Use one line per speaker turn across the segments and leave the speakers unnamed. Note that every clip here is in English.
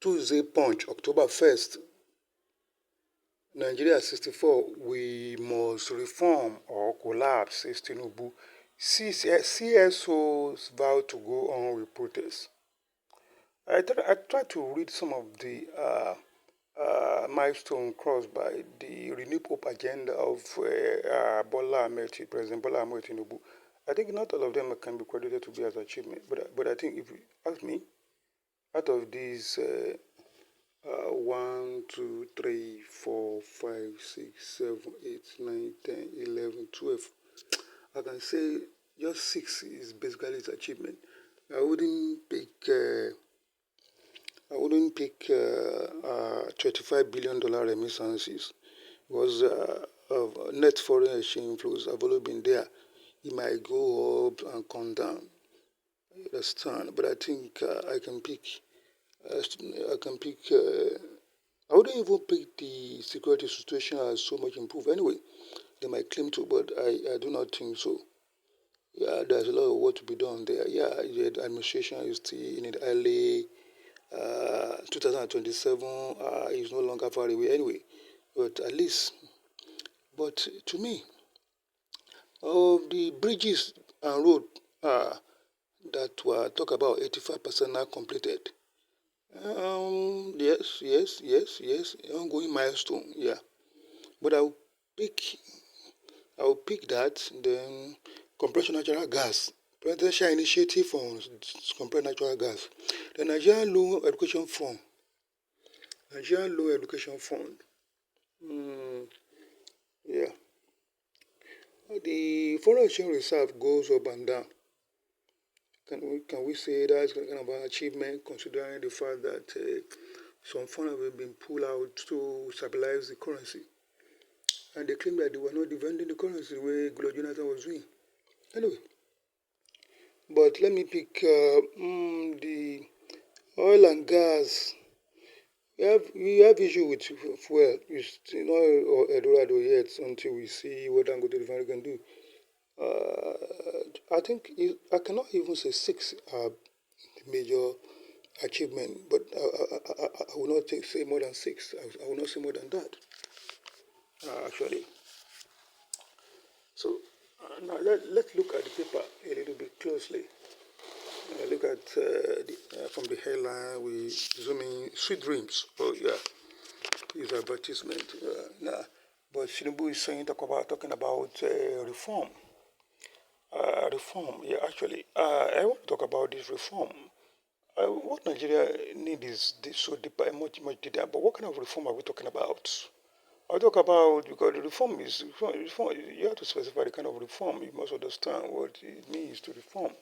Tuesday Punch, October 1st, Nigeria 64, we must reform or collapse, says Tinubu. CSOs vow to go on with protests. I tried to read some of the milestone crossed by the renewed hope agenda of President Bola Ahmed Tinubu. I think not all of them can be credited to be as achievement, but I think if you ask me, out of these 1, 2, 3, 4, 5, 6, 7, 8, 9, 10, 11, 12, I can say just 6 is basically its achievement. I wouldn't pick $25 billion remittances because of net foreign exchange flows have always been there. It might go up and come down. You understand? But I think I can pick. I wouldn't even pick the security situation as so much improved. Anyway, they might claim to, but I do not think so. Yeah, there's a lot of work to be done there. Yeah, the administration is still in it early. 2027 is no longer far away anyway. But at least, but to me, of the bridges and road that were talk about 85% now completed. Yes. Ongoing milestone, yeah. But I'll pick that. Then compression natural gas, presidential initiative on compressed natural gas. The Nigerian Low Education Fund. Yeah. The foreign exchange reserve goes up and down. Can we say that's kind of an achievement considering the fact that some funds have been pulled out to stabilize the currency? And they claim that they were not defending the currency the way Goodluck Jonathan was doing. Anyway, but let me pick the oil and gas. We have issue with fuel. It's not Editorial yet until we see what Dangote Refinery can do. I think I cannot even say 6 are major achievement, but I will not say more than 6. I will not say more than that, actually. So now let's look at the paper a little bit closely. Look at from the headline, we zoom in, sweet dreams. Oh yeah, is advertisement. Nah. But Tinubu is talking about reform. Reform, yeah, actually. I want to talk about this reform. What Nigeria needs is this so deeper, much deeper. But what kind of reform are we talking about? I talk about because the reform is reform. You have to specify the kind of reform. You must understand what it means to reform.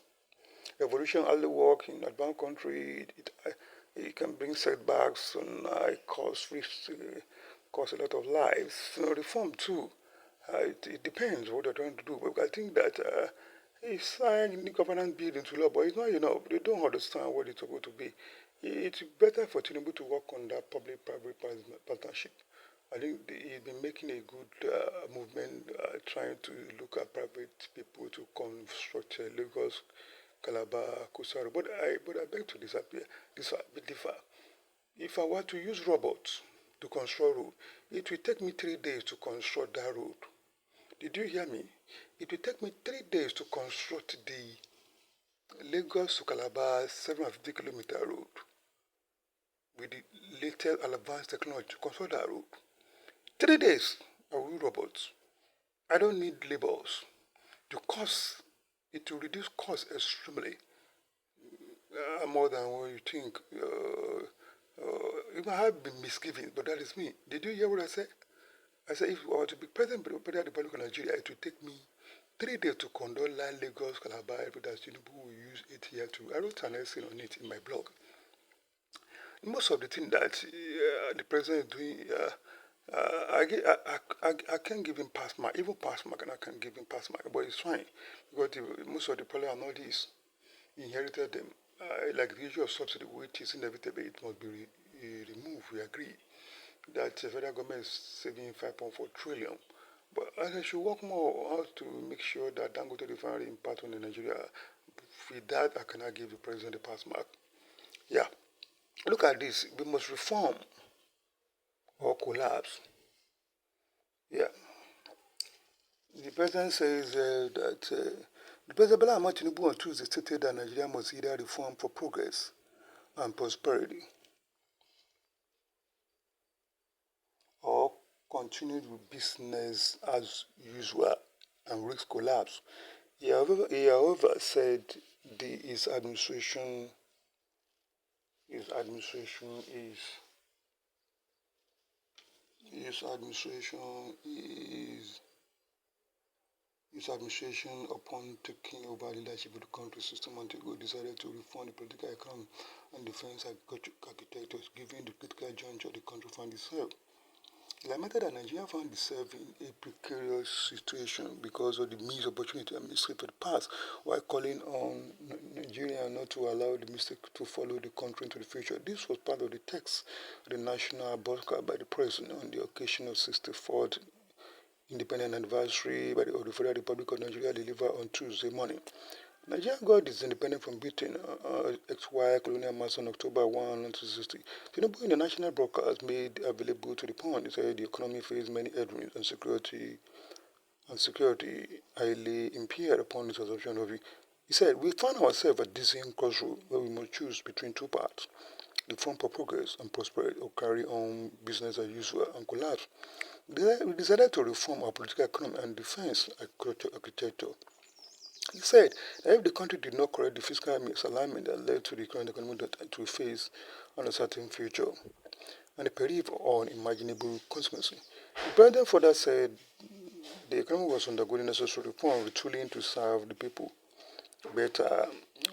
Evolution only work in advanced country. It can bring setbacks and it cause a lot of lives. Reform too. It depends what they're trying to do. But I think that it's signed the governance bill into law, but it's not enough. They don't understand what it's supposed to be. It's better for Tinubu to work on that public-private partnership. I think he's been making a good movement, trying to look at private people to construct Lagos, Calabar, Kusaro. But I beg to differ. If I were to use robots to construct road, it will take me 3 days to construct that road. Did you hear me? It will take me 3 days to construct the Lagos to Calabar 750-kilometer road with the latest advanced technology to construct that road. 3 days, I will use robots. I don't need laborers. The cost, it will reduce cost extremely, more than what you think. You might have been misgiving, but that is me. Did you hear what I said? I said if I were to be president of the Republic of Nigeria, it would take me 3 days to conduct Lagos, Calabar, that Tinubu will use 8 years to. I wrote an essay on it in my blog. Most of the things that the president is doing, I can't give him pass mark, even pass mark, and I can't give him pass mark, but it's fine because most of the problem are not this. He inherited them. Like the issue of subsidy, which is inevitable, it must be removed. We agree that the federal government is saving 5.4 trillion. But I should work more out to make sure that Dangote Refinery impact on Nigeria. With that, I cannot give the president a pass mark. Yeah. Look at this. We must reform or collapse. Yeah. The president says that the president Bola Ahmed Tinubu on Tuesday stated that Nigeria must either reform for progress and prosperity or continue with business as usual and risk collapse. He however said his administration is his administration, upon taking over leadership of the country 6 months ago, decided to reform the political economy and defense architectures, given the critical juncture the country found itself. He lamented that Nigeria found itself in a precarious situation because of the missed opportunity and mistake of the past, while calling on Nigeria not to allow the mistake to follow the country into the future. This was part of the text of the national broadcast by the president on the occasion of 64th independent anniversary of the Federal Republic of Nigeria delivered on Tuesday morning. Nigeria got its independence from Britain, ex-Y colonial master on October 1, 1960. Tinubu in the national broadcast made available to the point, he said the economy faced many headwinds and security highly impaired upon its assumption of it. He said, we found ourselves at this same crossroad where we must choose between two paths, the front for progress and prosperity, or carry on business as usual and collapse. We decided to reform our political economy and defense architecture. He said that if the country did not correct the fiscal misalignment that led to the current economic that we face an uncertain future and a peril or unimaginable consequences. The president further said the economy was undergoing necessary reform, retooling to serve the people better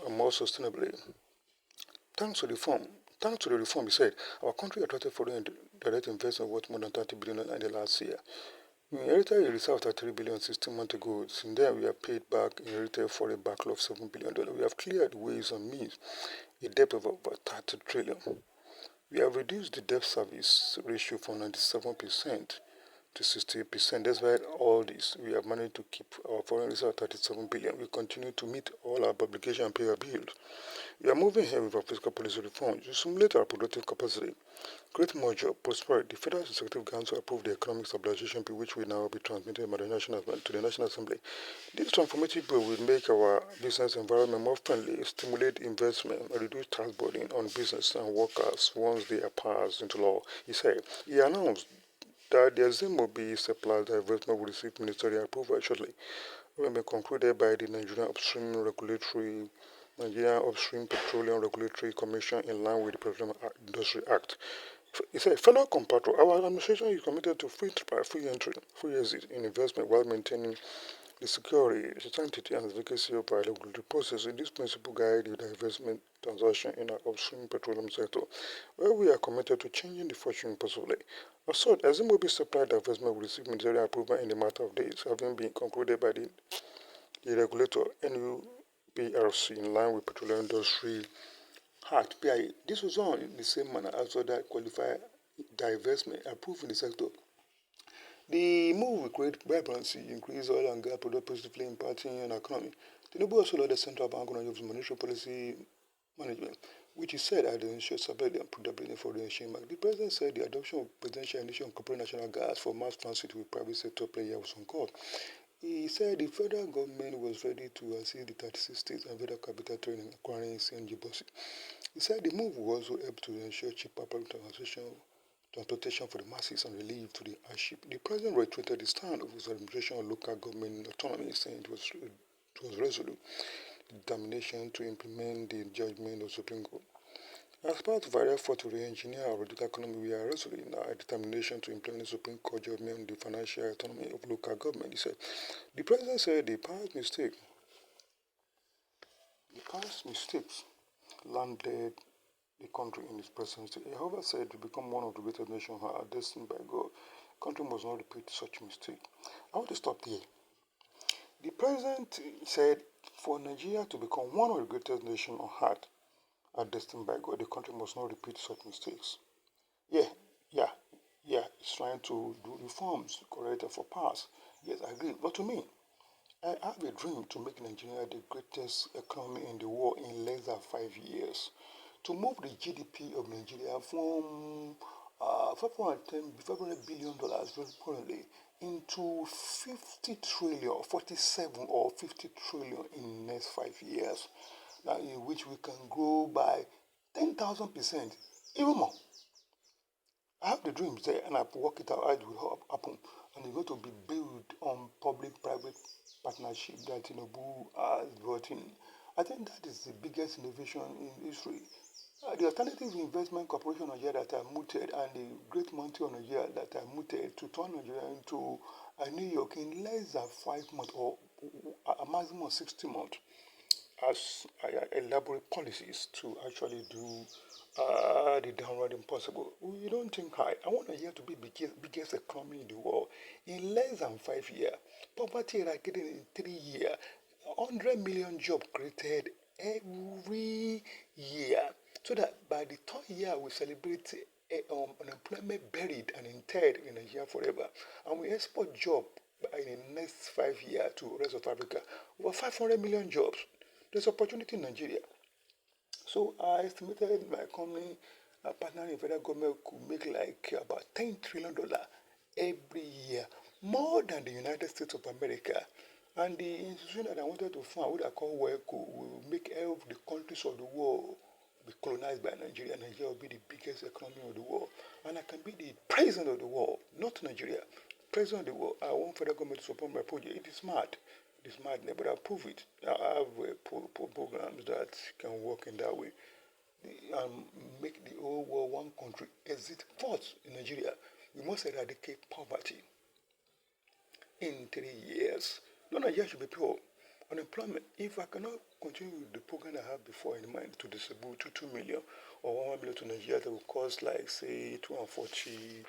and more sustainably. Thanks to the reform, he said, our country attracted foreign direct investment worth more than 30 billion in the last year. We inherited a reserve of 3 billion 16 months ago. Since then, we have paid back inherited for a backlog of $7 billion. We have cleared ways and means a debt of over 30 trillion. We have reduced the debt service ratio from 97% to 68%. Despite all this, we have managed to keep our foreign reserve at 37 billion. We continue to meet all our obligations and pay our bills. We are moving ahead with our fiscal policy reforms to stimulate our productive capacity, create more jobs, prosperity. The Federal Executive Council approved the Economic Stabilization Bill, which will now be transmitted by to the National Assembly. This transformative bill will make our business environment more friendly, stimulate investment, and reduce tax burden on business and workers once they are passed into law, he said. He announced that the Exim will be surplus divestment will receive ministerial approval shortly. It will be concluded by the Nigerian Upstream Petroleum Regulatory Commission in line with the Petroleum Industry Act. He said, fellow compatriot, our administration is committed to free entry, free exit in investment while maintaining the security, sanctity, and efficacy of our regulatory process. In this principle guide the divestment transaction in our upstream petroleum sector, where we are committed to changing the fortune possibly. As such, Azimobi supply divestment will receive ministerial approval in a matter of days, having been concluded by the regulator NUPRC in line with Petroleum Industry Act (PIA). This was done in the same manner as other qualified divestment approved in the sector. The move will create vibrancy, increase oil and gas product positively impacting on the economy. Tinubu also led the central bank on monetary policy management, which he said had ensured stability and predictability for the exchange market. The president said the adoption of presidential initiative on corporate national gas for mass transit with private sector players was on court. He said the federal government was ready to assist the 36 states and federal capital territory in acquiring CNG buses. He said the move will also help to ensure cheaper public transportation for the masses and relief to the hardship. The president reiterated the stand of his administration on local government autonomy, saying it was resolute determination to implement the judgment of the Supreme Court. As part of our effort to re-engineer our political economy, we are resolute in our determination to implement the Supreme Court judgment on the financial autonomy of local government, he said. The president said the past mistakes landed the country in its presidency. He however said to become one of the greatest nations destined by God, the country must not repeat such mistake. I want to stop there. The president said for Nigeria to become one of the greatest nations on earth destined by God, the country must not repeat such mistakes. Yeah, it's trying to do reforms corrected for past. Yes, I agree. But to me, I have a dream to make Nigeria the greatest economy in the world in less than 5 years. to move the GDP of Nigeria from $500 billion currently into 50 trillion, 47 or 50 trillion in the next 5 years, in which we can grow by 10,000%, even more. I have the dreams there and I've worked it out how it will happen. And it's going to be built on public-private partnership that Tinubu has brought in. I think that is the biggest innovation in history. The Alternative Investment Corporation of Nigeria that are mooted and the Great Monty of Nigeria that are mooted to turn Nigeria into New York in less than 5 months or a maximum of 60 months as elaborate policies to actually do the downward impossible. We don't think high. I want Nigeria to be the biggest economy in the world in less than 5 years. Poverty eradicated in 3 years. 100 million jobs created every year. So that by the third year we celebrate unemployment buried and interred in Nigeria forever. And we export jobs in the next 5 years to the rest of Africa. Over 500 million jobs. There's opportunity in Nigeria. So I estimated my company partnering in federal government could make like about $10 trillion every year, more than the United States of America. And the institution that I wanted to found, what I call WECO, will make all the countries of the world be colonized by Nigeria. Nigeria will be the biggest economy of the world. And I can be the president of the world, not Nigeria. President of the world. I want federal government to support my project. It is mad. It is madness, but I'll prove it. I have programs that can work in that way and make the whole world one country. Exit first in Nigeria. We must eradicate poverty in 3 years. No, Nigeria should be poor. Unemployment, if I cannot continue with the program I have before in mind to distribute to 2 million or 1 million to Nigeria, that will cost like, say, 240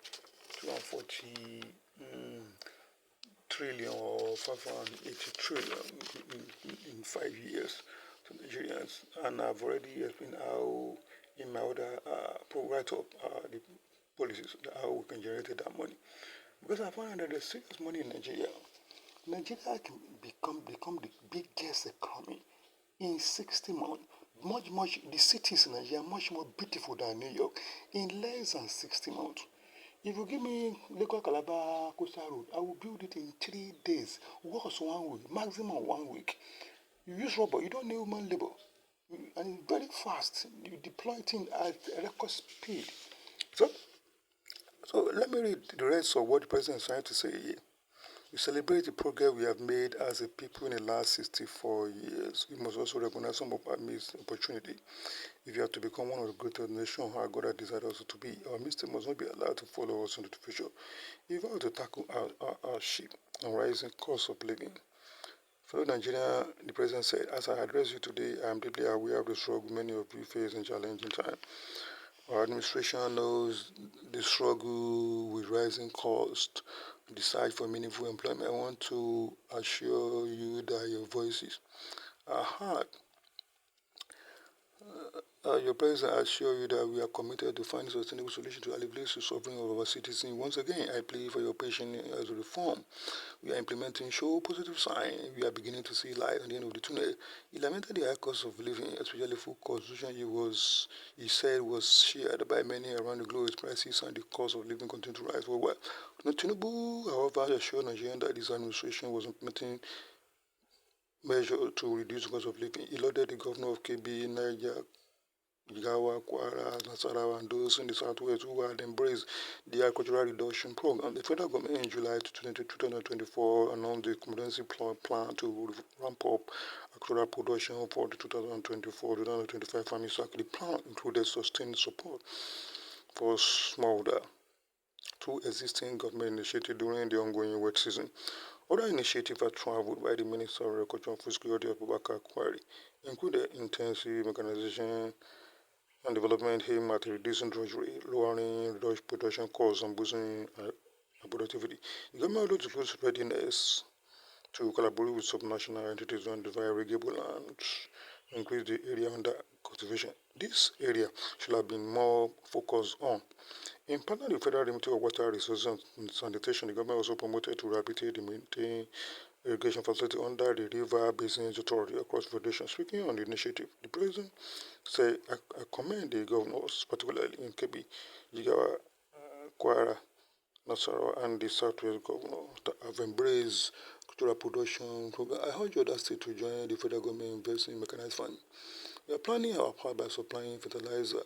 trillion or 580 trillion in 5 years to Nigerians. And I've already explained how, in my other write-up, the policies, how we can generate that money. Because I found that there's serious money in Nigeria. Nigeria can become the biggest economy in 60 months. The cities in Nigeria are much more beautiful than New York in less than 60 months. If you give me Lagos Calabar Coastal Road, I will build it in 3 days. Worst 1 week, maximum 1 week. You use rubber, you don't need human labor. And it's very fast. You deploy things at record speed. So let me read the rest of what the president is trying to say here. We celebrate the progress we have made as a people in the last 64 years. We must also recognize some of our missed opportunity. If you have to become one of the greatest nations our God has decided us to be, our mistake must not be allowed to follow us into the future. If I were to tackle our ship and rising cost of living, fellow Nigeria, the president said, as I address you today, I am deeply aware of the struggle many of you face in challenging times. Our administration knows the struggle with rising costs, the search for meaningful employment. I want to assure you that your voices are heard. Your president assure you that we are committed to finding a sustainable solution to alleviate the suffering of our citizens. Once again, I plead for your patience as a reform. We are implementing show positive sign. We are beginning to see light at the end of the tunnel. He lamented the high cost of living, especially food costs, which he said was shared by many around the globe. Prices and the cost of living continue to rise worldwide. Tinubu, however, assured Nigerians that his administration was implementing measures to reduce the cost of living. He lauded the governor of KB, Niger, Jigawa, Kwara, Nasarawa, and those in the southwest who had embraced the agricultural reduction program. The federal government in July 2024 announced a comprehensive plan to ramp up agricultural production for the 2024-2025 farming cycle. The plan included sustained support for smallholder through existing government initiatives during the ongoing wet season. Other initiatives are traveled by the Minister of Agriculture and Food Security, Abubakar Kwari, included intensive mechanization and development aimed at reducing drudgery, lowering production costs, and boosting productivity. The government also disclosed readiness to collaborate with subnational entities on the irrigable land, increase the area under cultivation. This area should have been more focused on. In partnership with the Federal Ministry of Water Resources and Sanitation, the government also promoted to rehabilitate and maintain irrigation facility under the River Basin Editorial across Federation. Speaking on the initiative, the president said, I commend the governors, particularly in Kebbi, Jigawa, Kwara, Nasarawa, and the Southwest governors that have embraced cultural production program. I urge other states to join the federal government investing in mechanized farming. We are planning our part by supplying fertilizer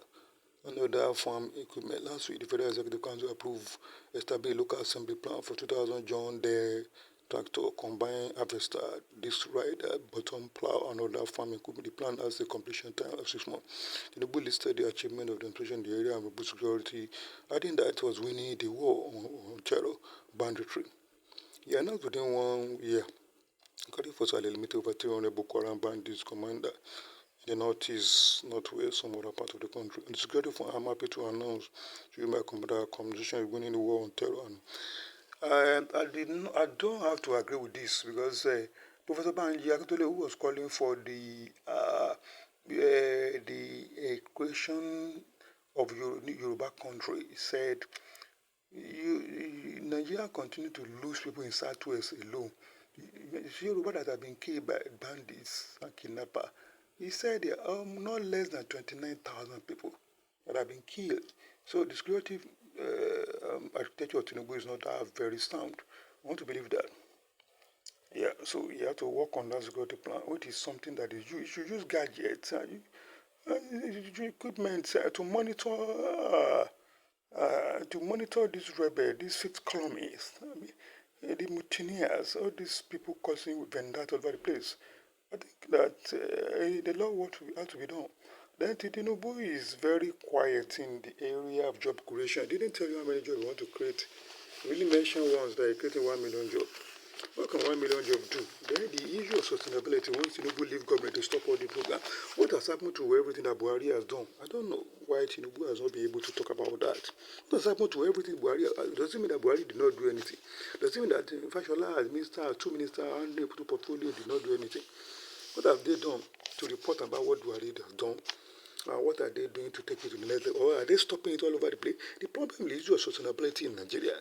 and other farm equipment. Last week, the Federal Executive Council approved establishing a local assembly plan for 2,000 John Deere tractor, combined harvester, disc rider, bottom plow, and other farm equipment. The plan has a completion time of 6 months. Tinubu listed the achievement of the administration in the area and robust security, adding that it was winning the war on terror banditry. He announced within 1 year, Kadi Force had eliminated over 300 Boko Haram bandits commander in the northeast, northwest, some other part of the country. And the security for I'm happy to announce to you, my commander, communication is winning the war on terror. And I don't have to agree with this because Professor Banji Akintole, who was calling for the creation of Yoruba country, said Nigeria continue to lose people in Southwest alone. Yoruba that have been killed by bandits and kidnappers. He said there are not less than 29,000 people that have been killed. So the security architecture of Tinubu is not that very sound. I want to believe that. Yeah, so you have to work on that security plan, which is something that is you should use gadgets and equipment to monitor this rebel, these fifth columnists, the mutineers, all these people causing vendetta all over the place. I think that the law what has to be done. Then Tinubu is very quiet in the area of job creation. I didn't tell you how many jobs we want to create. We really mentioned once that creating 1 million jobs. What can 1 million jobs do? Then the issue of sustainability, once Tinubu leave government to stop all the program, what has happened to everything that Buhari has done? I don't know why Tinubu has not been able to talk about that. What has happened to everything Buhari? Does it mean that Buhari did not do anything? Does it mean that Fashola as minister, two ministers, and the portfolio did not do anything? What have they done to report about what Buhari has done? What are they doing to take it to the next level? Or are they stopping it all over the place? The problem is your sustainability in Nigeria.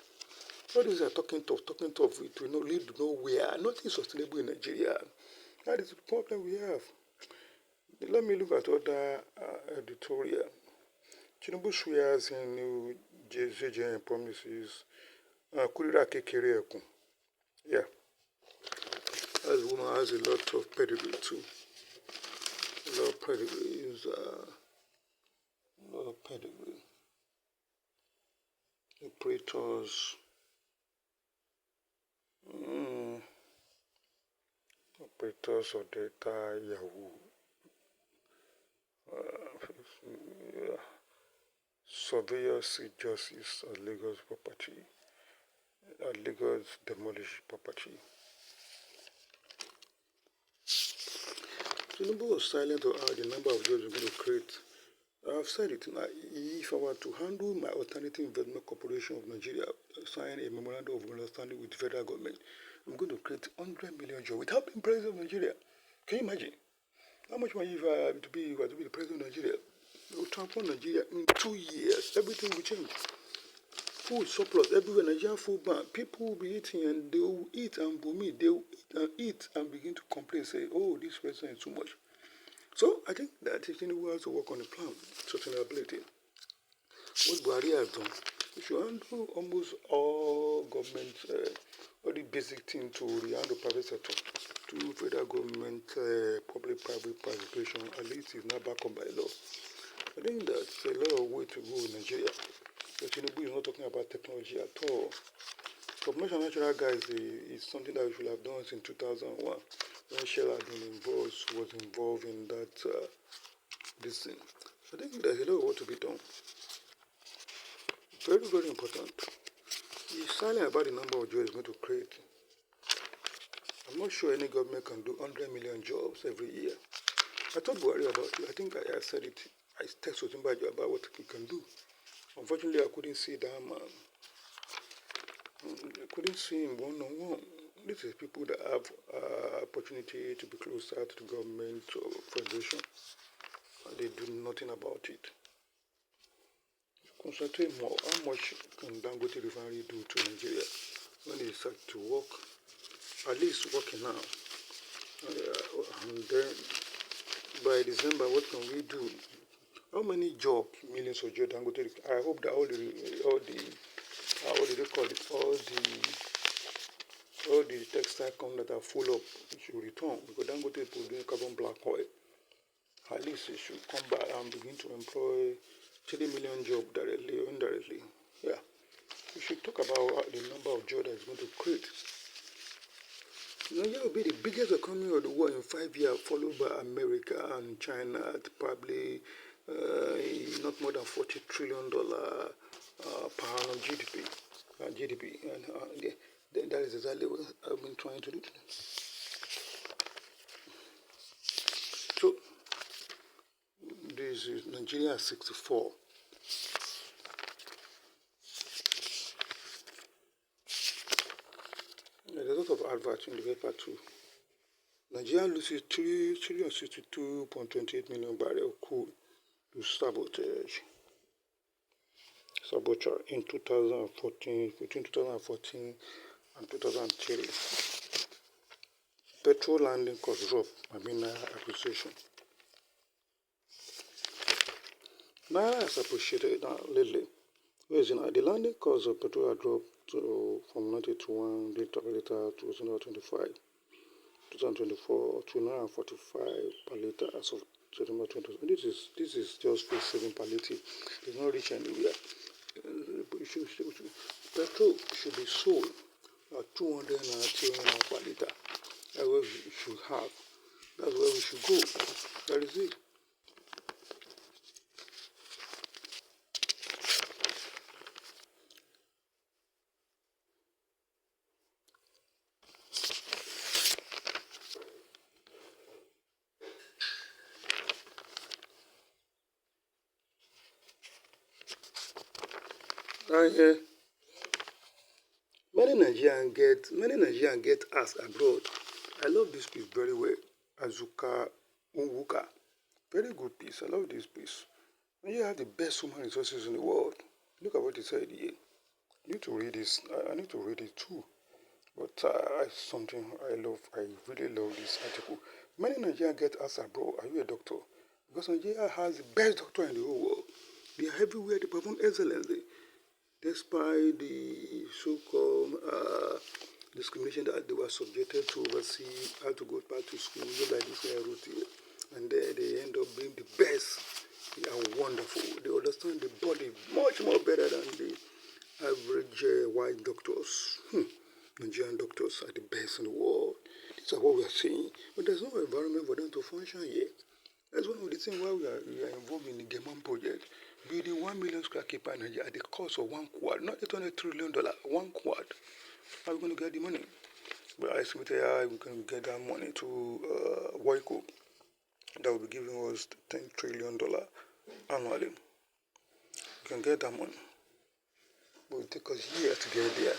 All these are talking tough, it will not lead nowhere. Nothing sustainable in Nigeria. That is the problem we have. Let me look at other editorial. Tinubu swears in new JJN promises. Kurira Kekere Ekun. Yeah. That woman has a lot of pedigree too. A lot of pedigree. A lot of pedigree. Operators. Operators of data, Yahoo. Surveyors see justice at Lagos property. At Lagos demolish property. Tinubu was silent to add the number of jobs we're going to create. I've said it now. If I were to handle my Alternative Investment Corporation of Nigeria, sign a memorandum of understanding with the federal government, I'm going to create 100 million jobs without being president of Nigeria. Can you imagine? How much money if I to be the president of Nigeria? We will transform Nigeria in 2 years. Everything will change. Food surplus everywhere. Nigeria food bank. People will be eating and they will eat and vomit. They will eat and begin to complain, say, "Oh, this president is too much." So I think that Tinubu has to work on the plan, sustainability. What Buhari has done, we should handle almost all government, all the basic things to the handle private sector, to federal government, public-private participation. At least it's not backed up by law. I think that's a lot of way to go in Nigeria. But Tinubu is not talking about technology at all. Commercial natural gas is something that we should have done since 2001 when Shell had been was involved in that this thing. I think there's a lot of work to be done. Very, very important. He's silent about the number of jobs he's going to create. I'm not sure any government can do 100 million jobs every year. I told Buhari about it. I think I said it. I texted him about what he can do. Unfortunately, I couldn't see that man. I couldn't see him one-on-one. This is people that have opportunity to be closer to the government or federation. And they do nothing about it. Concentrate more. How much can Dangote refinery do to Nigeria when they start to work? at least working now. And then by December, what can we do? How many jobs, millions of jobs? I hope that all the what do they call it? All the textile companies that are full up should return because Dangote is producing carbon black oil. At least it should come back and begin to employ 3 million jobs directly or indirectly. Yeah, we should talk about the number of jobs that it's going to create. Nigeria will be the biggest economy of the world in 5 years, followed by America and China at probably not more than $40 trillion per annum GDP. And that is exactly what I've been trying to do. So, this is Nigeria 64. There's a lot of adverts in the paper too. Nigeria loses 362.28 million barrels of crude to sabotage in 2014, between 2014 and 2003. Petrol landing cost drop, appreciation. Naira has appreciated now lately. The landing cost of petrol had dropped from 90 to 1 liter to 2025. 2024 to 945 per liter as of September 2020. This is just face saving per liter. It's not reach anywhere. Petrol should be sold at 200 per liter. That's what we should have. That's where we should go. That is it. Many Nigerians get asked abroad. I love this piece very well. Azuka Unwuka. Very good piece. I love this piece. Nigeria has the best human resources in the world. Look at what he said here. I need to read this. I need to read it too. But it's something I love. I really love this article. Many Nigerians get asked abroad, are you a doctor? Because Nigeria has the best doctor in the whole world. They are everywhere. They perform excellently. Despite the so-called discrimination that they were subjected to overseas, how to go back to school, just like this guy wrote here. And then they end up being the best. They are wonderful. They understand the body much more better than the average white doctors. Nigerian doctors are the best in the world. These are what we are saying. But there's no environment for them to function yet. That's one of the things why we are involved in the Geman project. Building 1 million square keeper in Nigeria at the cost of 1 quad, not $800 trillion, 1 quad. How are we going to get the money? But I estimated how we can get that money to Woico. That will be giving us $10 trillion annually. We can get that money. But it will take us years to get there.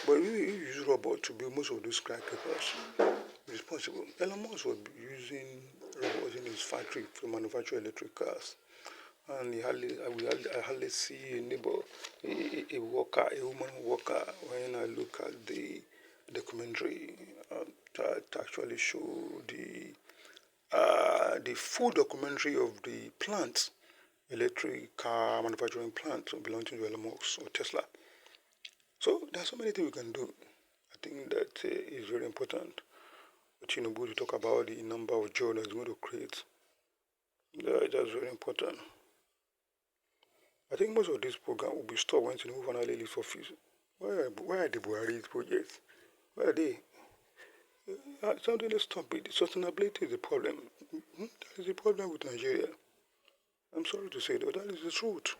But we use robots to build most of those skyscrapers. It's possible. Elon Musk was using robots in his factory to manufacture electric cars. And I hardly see a neighbor, a worker, a woman worker, when I look at the documentary that actually show the full documentary of the plant, electric car manufacturing plant belonging to Elon Musk or Tesla. So there are so many things we can do. I think that is very important. But Tinubu to talk about the number of jobs that's going to create. That's very important. I think most of this program will be stopped when Tinubu finally leaves office. Where are the Buhari projects? Where are they? Something to stop it. Sustainability is the problem. That is the problem with Nigeria. I'm sorry to say that is the truth.